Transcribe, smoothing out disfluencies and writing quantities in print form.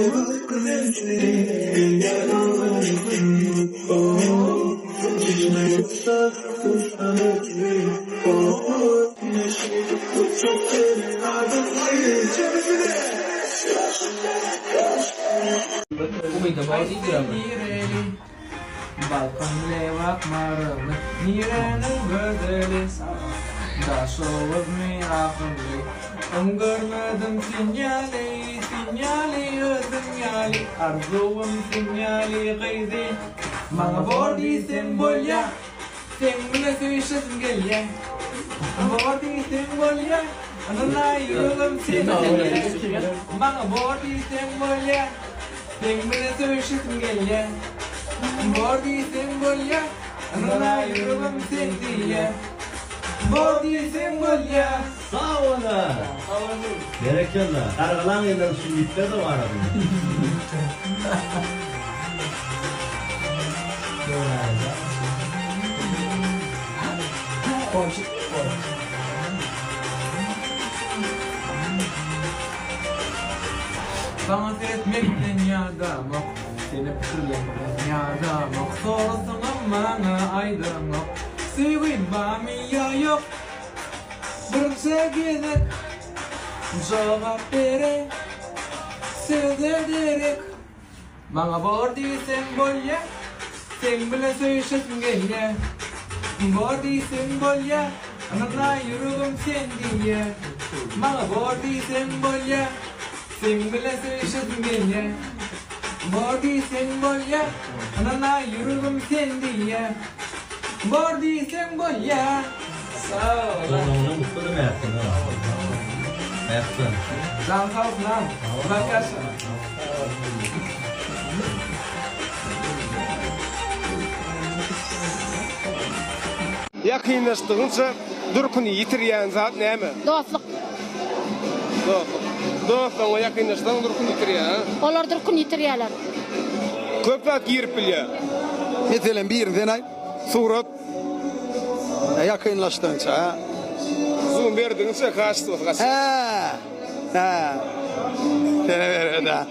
Của mình có bao nhiêu giờ mà balkon lewat malam nirana bergelis dah soğuk akhirli görmedim sinyali sinyali arzum sinyali gaydi bana bordi sembolya sembolya kıyışım gelye bordi sembolya anına yürüdüm sembolya bana bordi sembolya sembolya kıyışım gelye bordi sembolya anına yürüdüm sembolya bordi sembolya. Sağ olun. Gerekirler. Kargalan yerler sünnetler de var. Bana etmekten yardamak, seni pişirlemekten yardamak, sorsun bana aydamak, sevin bana yok. Bir sevgilik cevap verek, sevdirerek. Bana bordi sembolya, sen bile söyleşesin gelye. Bordi sembolya, anına yürüdüm sen diye. Bana bordi sembolya, sen bile söyleşesin gelye. Bordi sembolya, anına yürüdüm sen diye. Bordi sembolya. Sağ ol. Ona mutlu da mı yaptın? Yaptın. Sağ ol, lan. Bakasın. Yakınlaştığınca durkunu yitirýän zat näme? Dostluk. Dostluğa yakınlaştığın durkunu yitirýän. Olar durkun yitirýärler. Köp wagt girip bilýär. Meselen bir denay Surat yakınlaştığınca. zoom berdiňse haşdy. Ha. Tene ver da.